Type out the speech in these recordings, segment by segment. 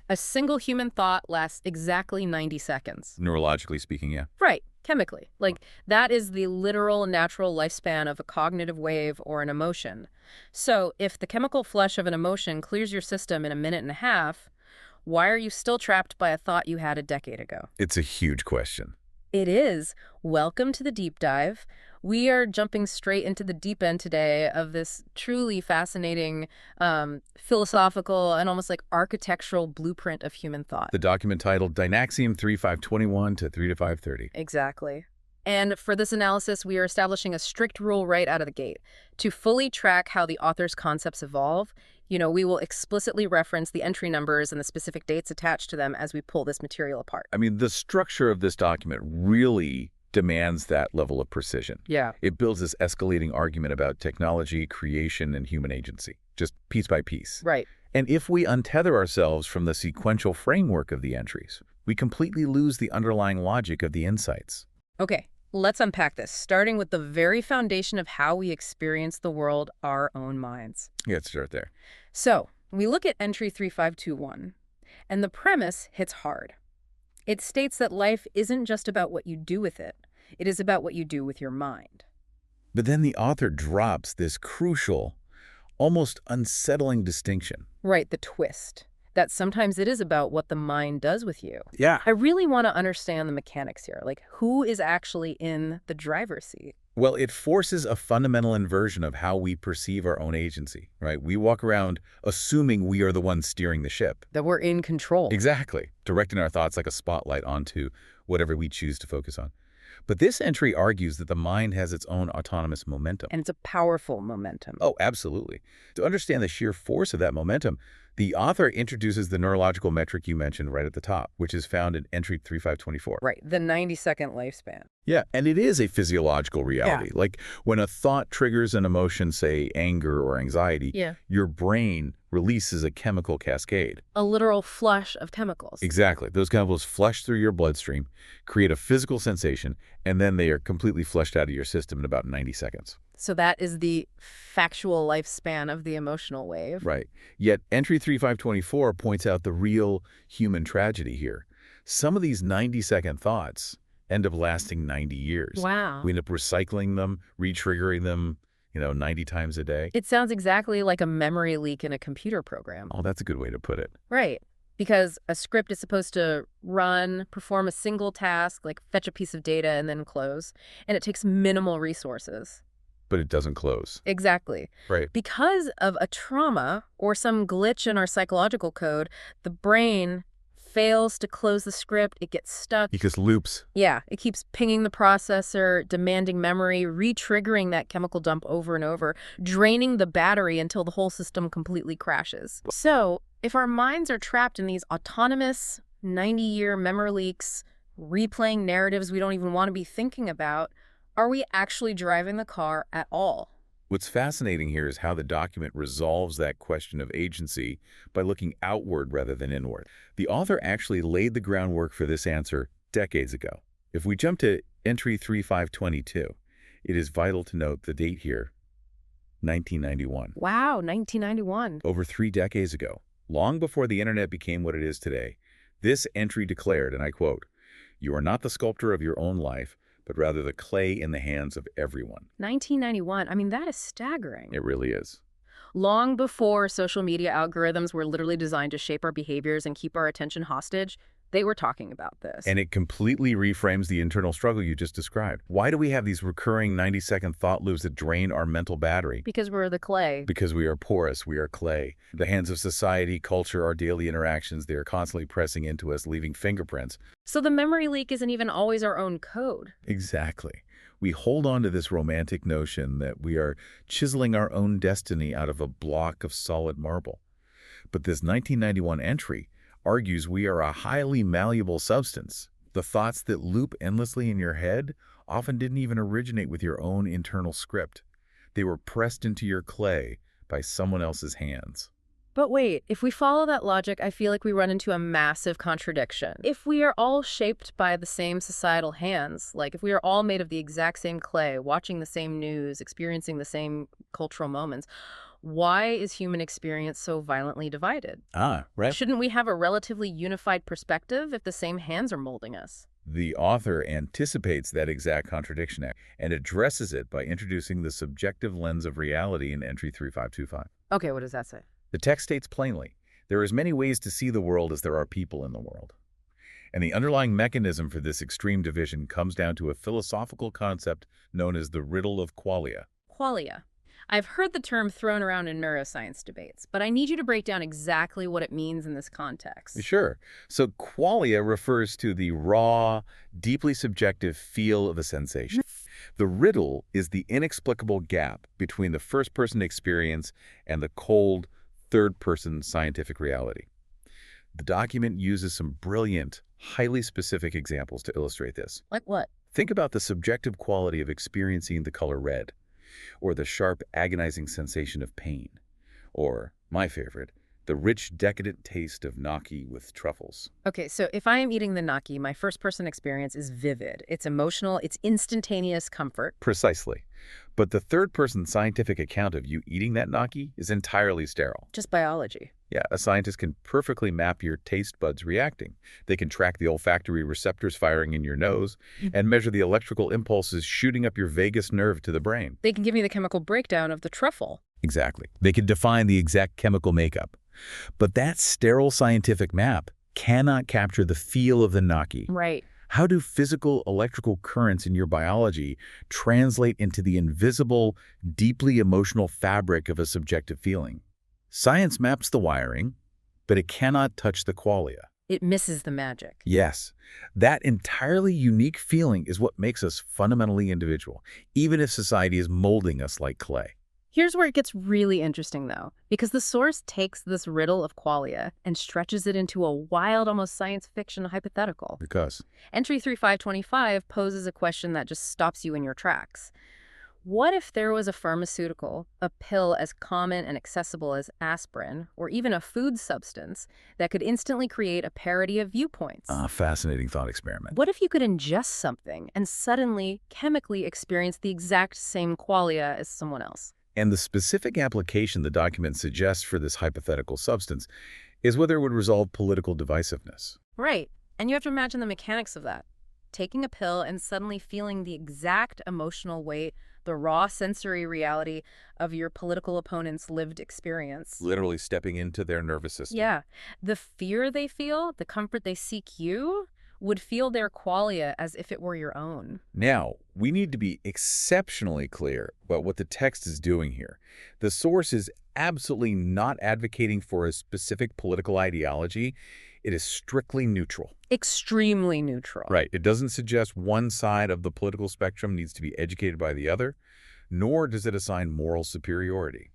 A single human thought lasts exactly 90 seconds. Neurologically speaking, yeah. Right, chemically. Like, that is the literal natural lifespan of a cognitive wave or an emotion. So, if the chemical flush of an emotion clears your system in a minute and a half, why are you still trapped by a thought you had a decade ago? It's a huge question. It is. Welcome to the deep dive. We are jumping straight into the deep end today of this truly fascinating philosophical and almost like architectural blueprint of human thought. The document titled Dynaxiom 3521 to 3530. Exactly. And for this analysis, we are establishing a strict rule right out of the gate. To fully track how the author's concepts evolve, we will explicitly reference the entry numbers and the specific dates attached to them as we pull this material apart. I mean, the structure of this document really demands that level of precision. Yeah. It builds this escalating argument about technology, creation, and human agency, just piece by piece. Right. And if we untether ourselves from the sequential framework of the entries, we completely lose the underlying logic of the insights. Okay, let's unpack this, starting with the very foundation of how we experience the world, our own minds. Yeah, let's start there. So, we look at entry 3521, and the premise hits hard. It states that life isn't just about what you do with it. It is about what you do with your mind. But then the author drops this crucial, almost unsettling distinction. Right, the twist. That sometimes it is about what the mind does with you. Yeah. I really want to understand the mechanics here. Like, who is actually in the driver's seat? Well, it forces a fundamental inversion of how we perceive our own agency, right? We walk around assuming we are the ones steering the ship. That we're in control. Exactly. Directing our thoughts like a spotlight onto whatever we choose to focus on. But this entry argues that the mind has its own autonomous momentum. And it's a powerful momentum. Oh, absolutely. To understand the sheer force of that momentum, the author introduces the neurological metric you mentioned right at the top, which is found in entry 3524. Right, the 90-second lifespan. Yeah, and it is a physiological reality. Yeah. Like when a thought triggers an emotion, say anger or anxiety, your brain releases a chemical cascade. A literal flush of chemicals. Exactly. Those chemicals flush through your bloodstream, create a physical sensation, and then they are completely flushed out of your system in about 90 seconds. So that is the factual lifespan of the emotional wave. Right. Yet entry 3524 points out the real human tragedy here. Some of these 90-second thoughts end up lasting 90 years. Wow. We end up recycling them, re-triggering them, 90 times a day. It sounds exactly like a memory leak in a computer program. Oh, that's a good way to put it. Right. Because a script is supposed to run, perform a single task, like fetch a piece of data and then close. And it takes minimal resources. But it doesn't close. Exactly. Right. Because of a trauma or some glitch in our psychological code, the brain fails to close the script. It gets stuck. Because loops. Yeah, it keeps pinging the processor, demanding memory, re-triggering that chemical dump over and over, draining the battery until the whole system completely crashes. So, if our minds are trapped in these autonomous 90-year memory leaks, replaying narratives we don't even want to be thinking about, are we actually driving the car at all? What's fascinating here is how the document resolves that question of agency by looking outward rather than inward. The author actually laid the groundwork for this answer decades ago. If we jump to entry 3522, it is vital to note the date here, 1991. Wow, 1991. Over 3 decades ago, long before the internet became what it is today, this entry declared, and I quote, "You are not the sculptor of your own life, but rather the clay in the hands of everyone." 1991. I mean, that is staggering. It really is. Long before social media algorithms were literally designed to shape our behaviors and keep our attention hostage, they were talking about this. And it completely reframes the internal struggle you just described. Why do we have these recurring 90-second thought loops that drain our mental battery? Because we're the clay. Because we are porous, we are clay. The hands of society, culture, our daily interactions, they are constantly pressing into us, leaving fingerprints. So the memory leak isn't even always our own code. Exactly. We hold on to this romantic notion that we are chiseling our own destiny out of a block of solid marble. But this 1991 entry argues we are a highly malleable substance. The thoughts that loop endlessly in your head often didn't even originate with your own internal script. They were pressed into your clay by someone else's hands. But wait, if we follow that logic, I feel like we run into a massive contradiction. If we are all shaped by the same societal hands, like if we are all made of the exact same clay, watching the same news, experiencing the same cultural moments, Why is human experience so violently divided? Ah, right. Shouldn't we have a relatively unified perspective if the same hands are molding us? The author anticipates that exact contradiction and addresses it by introducing the subjective lens of reality in entry 3525. Okay, what does that say? The text states plainly, there are as many ways to see the world as there are people in the world. And the underlying mechanism for this extreme division comes down to a philosophical concept known as the riddle of qualia. Qualia. I've heard the term thrown around in neuroscience debates, but I need you to break down exactly what it means in this context. Sure. So qualia refers to the raw, deeply subjective feel of a sensation. The riddle is the inexplicable gap between the first-person experience and the cold, third-person scientific reality. The document uses some brilliant, highly specific examples to illustrate this. Like what? Think about the subjective quality of experiencing the color red, or the sharp, agonizing sensation of pain, or, my favorite, the rich, decadent taste of gnocchi with truffles. Okay, so if I am eating the gnocchi, my first-person experience is vivid. It's emotional, it's instantaneous comfort. Precisely. But the third-person scientific account of you eating that gnocchi is entirely sterile. Just biology. Yeah, a scientist can perfectly map your taste buds reacting. They can track the olfactory receptors firing in your nose and measure the electrical impulses shooting up your vagus nerve to the brain. They can give me the chemical breakdown of the truffle. Exactly. They can define the exact chemical makeup. But that sterile scientific map cannot capture the feel of the gnocchi. Right. How do physical electrical currents in your biology translate into the invisible, deeply emotional fabric of a subjective feeling? Science maps the wiring, but it cannot touch the qualia. It misses the magic. Yes, that entirely unique feeling is what makes us fundamentally individual, even if society is molding us like clay. Here's where it gets really interesting, though, because the source takes this riddle of qualia and stretches it into a wild, almost science fiction hypothetical. Because? Entry 3525 poses a question that just stops you in your tracks. What if there was a pharmaceutical, a pill as common and accessible as aspirin, or even a food substance that could instantly create a parity of viewpoints? Fascinating thought experiment. What if you could ingest something and suddenly, chemically experience the exact same qualia as someone else? And the specific application the document suggests for this hypothetical substance is whether it would resolve political divisiveness. Right. And you have to imagine the mechanics of that. Taking a pill and suddenly feeling the exact emotional weight, the raw sensory reality of your political opponent's lived experience. Literally stepping into their nervous system. Yeah. The fear they feel, the comfort they seek you, would feel their qualia as if it were your own. Now, we need to be exceptionally clear about what the text is doing here. The source is absolutely not advocating for a specific political ideology. It is strictly neutral. Extremely neutral. Right. It doesn't suggest one side of the political spectrum needs to be educated by the other, nor does it assign moral superiority.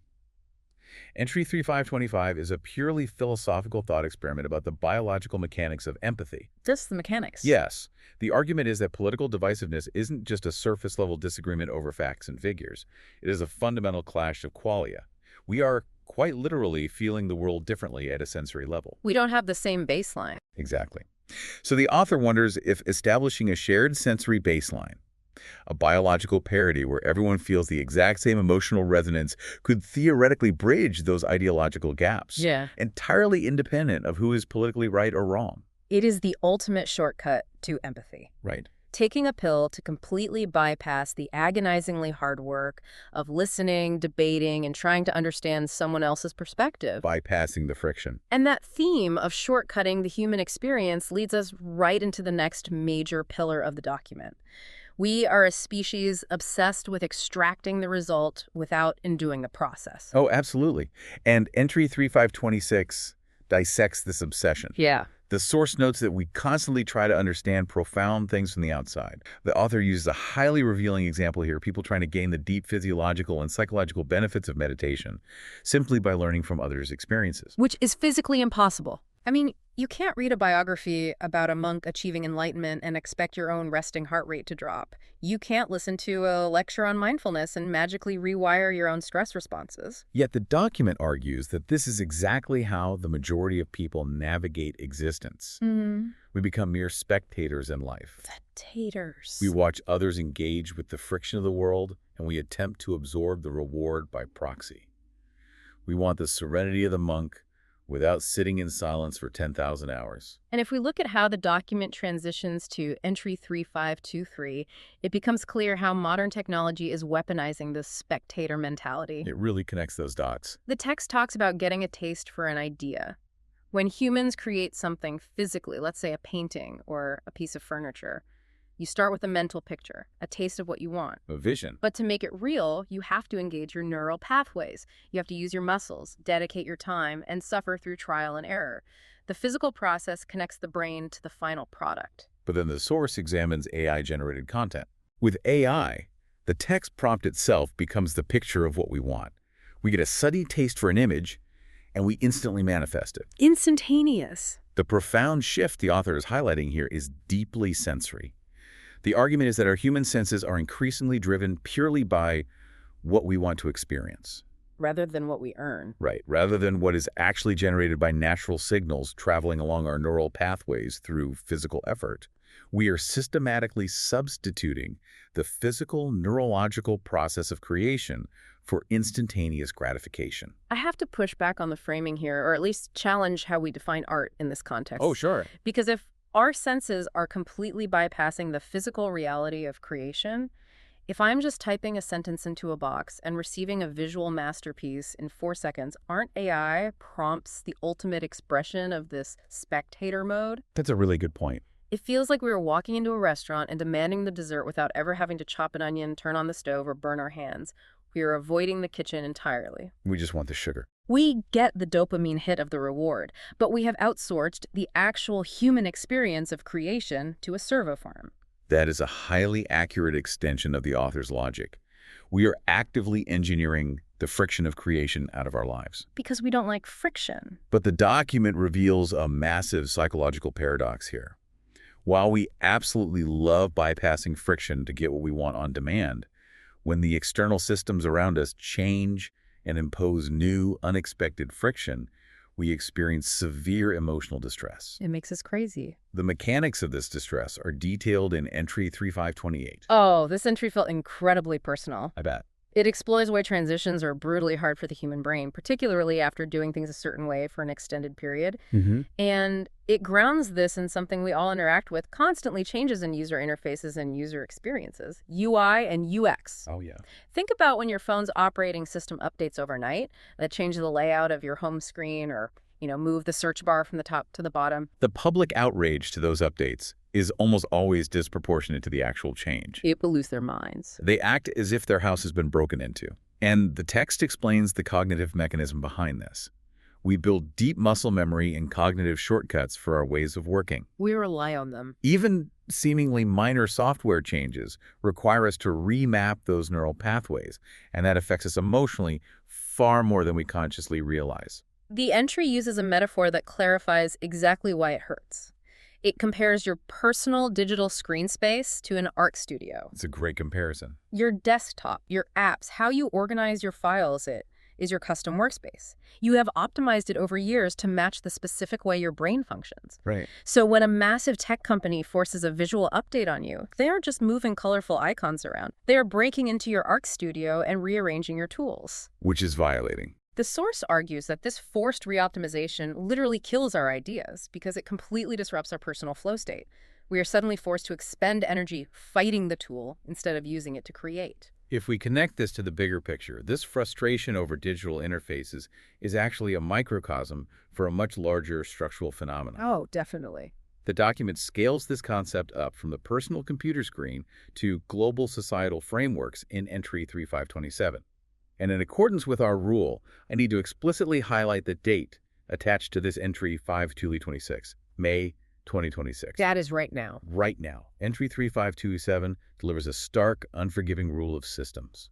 Entry 3525 is a purely philosophical thought experiment about the biological mechanics of empathy. Just the mechanics. Yes, the argument is that political divisiveness isn't just a surface-level disagreement over facts and figures. It is a fundamental clash of qualia. We are quite literally feeling the world differently at a sensory level. We don't have the same baseline. Exactly. So the author wonders if establishing a shared sensory baseline, a biological parity where everyone feels the exact same emotional resonance, could theoretically bridge those ideological gaps, Yeah. entirely independent of who is politically right or wrong. It is the ultimate shortcut to empathy. Right. Taking a pill to completely bypass the agonizingly hard work of listening, debating, and trying to understand someone else's perspective. Bypassing the friction. And that theme of shortcutting the human experience leads us right into the next major pillar of the document. We are a species obsessed with extracting the result without undoing the process. Oh, absolutely. And entry 3526 dissects this obsession. Yeah. The source notes that we constantly try to understand profound things from the outside. The author uses a highly revealing example here, people trying to gain the deep physiological and psychological benefits of meditation simply by learning from others' experiences. Which is physically impossible. I mean, you can't read a biography about a monk achieving enlightenment and expect your own resting heart rate to drop. You can't listen to a lecture on mindfulness and magically rewire your own stress responses. Yet the document argues that this is exactly how the majority of people navigate existence. We become mere spectators in life. Spectators. We watch others engage with the friction of the world, and we attempt to absorb the reward by proxy. We want the serenity of the monk without sitting in silence for 10,000 hours. And if we look at how the document transitions to entry 3523, it becomes clear how modern technology is weaponizing this spectator mentality. It really connects those dots. The text talks about getting a taste for an idea. When humans create something physically, let's say a painting or a piece of furniture, you start with a mental picture, a taste of what you want. A vision. But to make it real, you have to engage your neural pathways. You have to use your muscles, dedicate your time, and suffer through trial and error. The physical process connects the brain to the final product. But then the source examines AI-generated content. With AI, the text prompt itself becomes the picture of what we want. We get a sudden taste for an image, and we instantly manifest it. Instantaneous. The profound shift the author is highlighting here is deeply sensory. The argument is that our human senses are increasingly driven purely by what we want to experience. Rather than what we earn. Right, rather than what is actually generated by natural signals traveling along our neural pathways through physical effort. We are systematically substituting the physical, neurological process of creation for instantaneous gratification. I have to push back on the framing here, or at least challenge how we define art in this context. Oh, sure. Because if our senses are completely bypassing the physical reality of creation, if I'm just typing a sentence into a box and receiving a visual masterpiece in 4 seconds, aren't AI prompts the ultimate expression of this spectator mode? That's a really good point. It feels like we were walking into a restaurant and demanding the dessert without ever having to chop an onion, turn on the stove, or burn our hands. We are avoiding the kitchen entirely. We just want the sugar. We get the dopamine hit of the reward, but we have outsourced the actual human experience of creation to a servo farm. That is a highly accurate extension of the author's logic. We are actively engineering the friction of creation out of our lives. Because we don't like friction. But the document reveals a massive psychological paradox here. While we absolutely love bypassing friction to get what we want on demand, when the external systems around us change and impose new, unexpected friction, we experience severe emotional distress. It makes us crazy. The mechanics of this distress are detailed in entry 3528. Oh, this entry felt incredibly personal. I bet. It explores why transitions are brutally hard for the human brain, particularly after doing things a certain way for an extended period. And it grounds this in something we all interact with, constantly changes in user interfaces and user experiences, UI and UX. Oh, yeah. Think about when your phone's operating system updates overnight that change the layout of your home screen or, move the search bar from the top to the bottom. The public outrage to those updates is almost always disproportionate to the actual change. People lose their minds. They act as if their house has been broken into. And the text explains the cognitive mechanism behind this. We build deep muscle memory and cognitive shortcuts for our ways of working. We rely on them. Even seemingly minor software changes require us to remap those neural pathways, and that affects us emotionally far more than we consciously realize. The entry uses a metaphor that clarifies exactly why it hurts. It compares your personal digital screen space to an art studio. It's a great comparison. Your desktop, your apps, how you organize your files, it is your custom workspace. You have optimized it over years to match the specific way your brain functions. Right. So when a massive tech company forces a visual update on you, they aren't just moving colorful icons around. They are breaking into your art studio and rearranging your tools. Which is violating. The source argues that this forced reoptimization literally kills our ideas because it completely disrupts our personal flow state. We are suddenly forced to expend energy fighting the tool instead of using it to create. If we connect this to the bigger picture, this frustration over digital interfaces is actually a microcosm for a much larger structural phenomenon. Oh, definitely. The document scales this concept up from the personal computer screen to global societal frameworks in entry 3527. And in accordance with our rule, I need to explicitly highlight the date attached to this entry 5226, May 2026. That is right now. Right now. Entry 3527 delivers a stark, unforgiving rule of systems.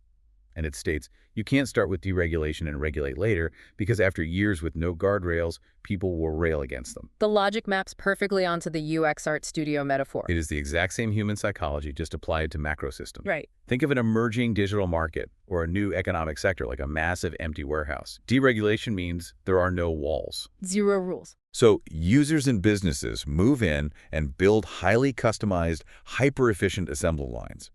And it states, you can't start with deregulation and regulate later because after years with no guardrails, people will rail against them. The logic maps perfectly onto the UX Art Studio metaphor. It is the exact same human psychology, just applied to macro systems. Right. Think of an emerging digital market or a new economic sector like a massive empty warehouse. Deregulation means there are no walls. Zero rules. So users and businesses move in and build highly customized, hyper-efficient assembly lines.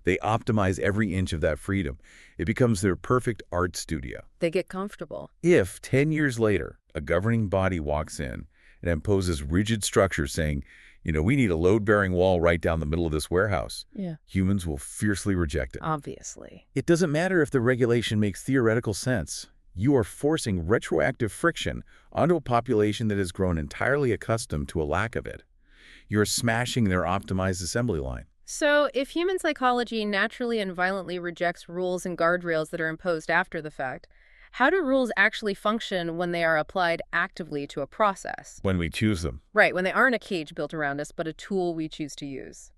They optimize every inch of that freedom. It becomes their perfect art studio. They get comfortable. If 10 years later, a governing body walks in and imposes rigid structures saying, we need a load-bearing wall right down the middle of this warehouse, Yeah. humans will fiercely reject it. Obviously. It doesn't matter if the regulation makes theoretical sense. You are forcing retroactive friction onto a population that has grown entirely accustomed to a lack of it. You're smashing their optimized assembly line. So, if human psychology naturally and violently rejects rules and guardrails that are imposed after the fact, how do rules actually function when they are applied actively to a process? When we choose them. Right, when they aren't a cage built around us, but a tool we choose to use.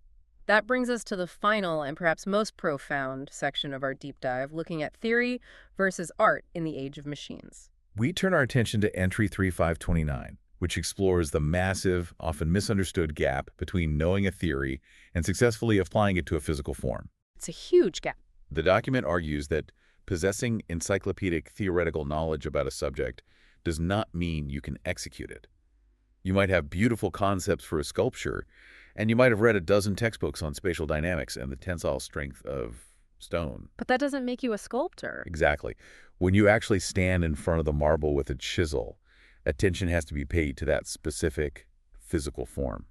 That brings us to the final and perhaps most profound section of our deep dive, looking at theory versus art in the age of machines. We turn our attention to entry 3529, which explores the massive, often misunderstood gap between knowing a theory and successfully applying it to a physical form. It's a huge gap. The document argues that possessing encyclopedic theoretical knowledge about a subject does not mean you can execute it. You might have beautiful concepts for a sculpture, and you might have read a dozen textbooks on spatial dynamics and the tensile strength of stone. But that doesn't make you a sculptor. Exactly. When you actually stand in front of the marble with a chisel, attention has to be paid to that specific physical form.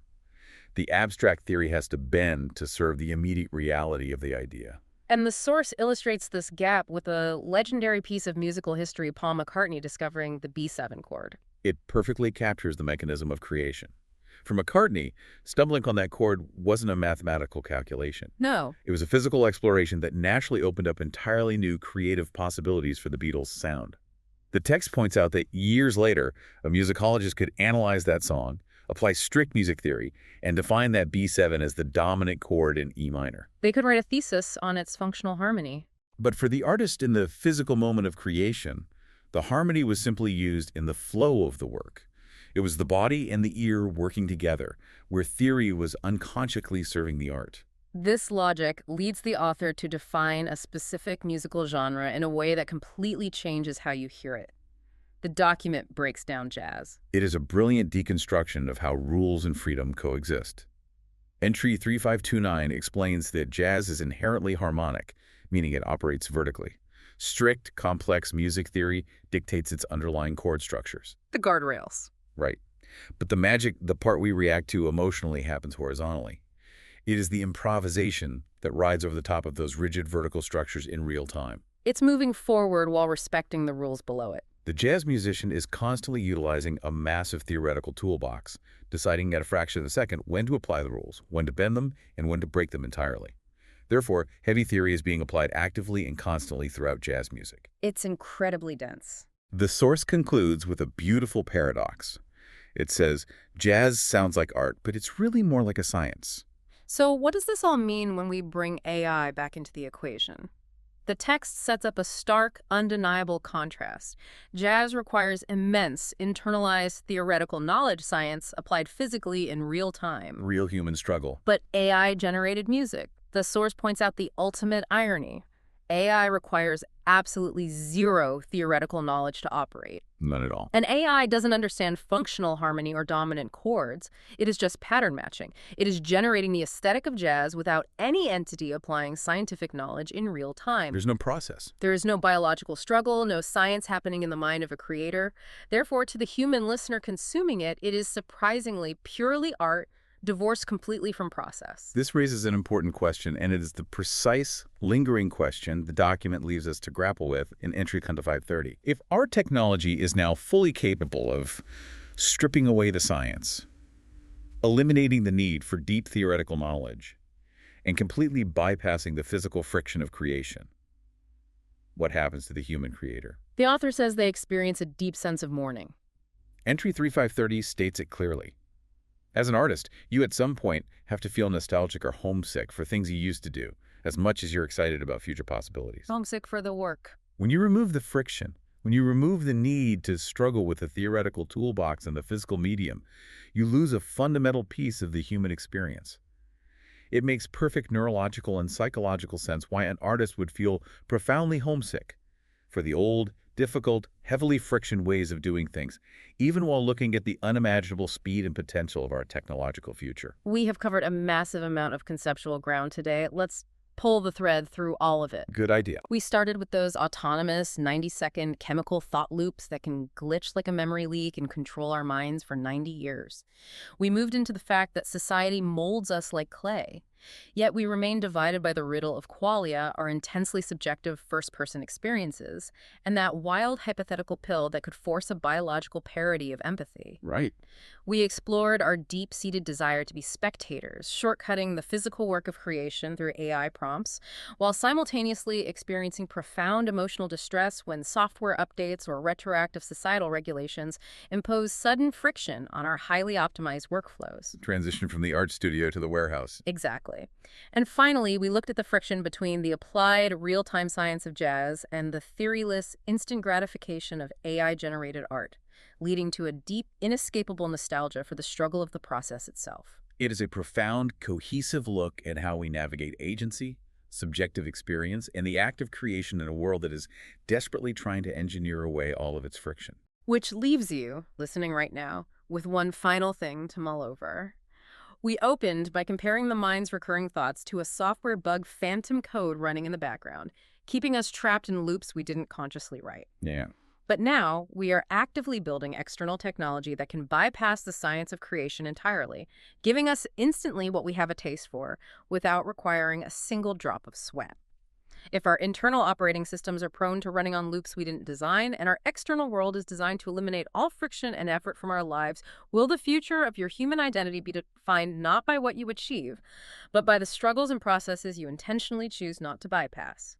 The abstract theory has to bend to serve the immediate reality of the idea. And the source illustrates this gap with a legendary piece of musical history, Paul McCartney discovering the B7 chord. It perfectly captures the mechanism of creation. For McCartney, stumbling on that chord wasn't a mathematical calculation. No. It was a physical exploration that naturally opened up entirely new creative possibilities for the Beatles' sound. The text points out that years later, a musicologist could analyze that song, apply strict music theory, and define that B7 as the dominant chord in E minor. They could write a thesis on its functional harmony. But for the artist in the physical moment of creation, the harmony was simply used in the flow of the work. It was the body and the ear working together, where theory was unconsciously serving the art. This logic leads the author to define a specific musical genre in a way that completely changes how you hear it. The document breaks down jazz. It is a brilliant deconstruction of how rules and freedom coexist. Entry 3529 explains that jazz is inherently harmonic, meaning it operates vertically. Strict, complex music theory dictates its underlying chord structures. The guardrails. Right. But the magic, the part we react to emotionally, happens horizontally. It is the improvisation that rides over the top of those rigid vertical structures in real time. It's moving forward while respecting the rules below it. The jazz musician is constantly utilizing a massive theoretical toolbox, deciding at a fraction of a second when to apply the rules, when to bend them, and when to break them entirely. Therefore, heavy theory is being applied actively and constantly throughout jazz music. It's incredibly dense. The source concludes with a beautiful paradox. It says, jazz sounds like art, but it's really more like a science. So what does this all mean when we bring AI back into the equation? The text sets up a stark, undeniable contrast. Jazz requires immense, internalized theoretical knowledge science applied physically in real time. Real human struggle. But AI-generated music. The source points out the ultimate irony. AI requires absolutely zero theoretical knowledge to operate. None at all. And AI doesn't understand functional harmony or dominant chords. It is just pattern matching. It is generating the aesthetic of jazz without any entity applying scientific knowledge in real time. There's no process. There is no biological struggle, no science happening in the mind of a creator. Therefore, to the human listener consuming it, it is surprisingly purely art, divorced completely from process. This raises an important question, and it is the precise, lingering question the document leaves us to grapple with in entry 530. If our technology is now fully capable of stripping away the science, eliminating the need for deep theoretical knowledge, and completely bypassing the physical friction of creation, what happens to the human creator? The author says they experience a deep sense of mourning. Entry 3530 states it clearly. As an artist, you at some point have to feel nostalgic or homesick for things you used to do, as much as you're excited about future possibilities. Homesick for the work. When you remove the friction, when you remove the need to struggle with the theoretical toolbox and the physical medium, you lose a fundamental piece of the human experience. It makes perfect neurological and psychological sense why an artist would feel profoundly homesick for the old, difficult, heavily friction ways of doing things, even while looking at the unimaginable speed and potential of our technological future. We have covered a massive amount of conceptual ground today. Let's pull the thread through all of it. Good idea. We started with those autonomous 90-second chemical thought loops that can glitch like a memory leak and control our minds for 90 years. We moved into the fact that society molds us like clay. Yet we remain divided by the riddle of qualia, our intensely subjective first-person experiences, and that wild hypothetical pill that could force a biological parody of empathy. Right. We explored our deep-seated desire to be spectators, shortcutting the physical work of creation through AI prompts, while simultaneously experiencing profound emotional distress when software updates or retroactive societal regulations impose sudden friction on our highly optimized workflows. Transition from the art studio to the warehouse. Exactly. And finally, we looked at the friction between the applied real-time science of jazz and the theoryless instant gratification of AI-generated art, leading to a deep, inescapable nostalgia for the struggle of the process itself. It is a profound, cohesive look at how we navigate agency, subjective experience, and the act of creation in a world that is desperately trying to engineer away all of its friction. Which leaves you, listening right now, with one final thing to mull over. We opened by comparing the mind's recurring thoughts to a software bug phantom code running in the background, keeping us trapped in loops we didn't consciously write. Yeah. But now, we are actively building external technology that can bypass the science of creation entirely, giving us instantly what we have a taste for, without requiring a single drop of sweat. If our internal operating systems are prone to running on loops we didn't design, and our external world is designed to eliminate all friction and effort from our lives, will the future of your human identity be defined not by what you achieve, but by the struggles and processes you intentionally choose not to bypass?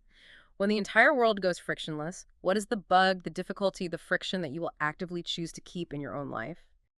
When the entire world goes frictionless, what is the bug, the difficulty, the friction that you will actively choose to keep in your own life?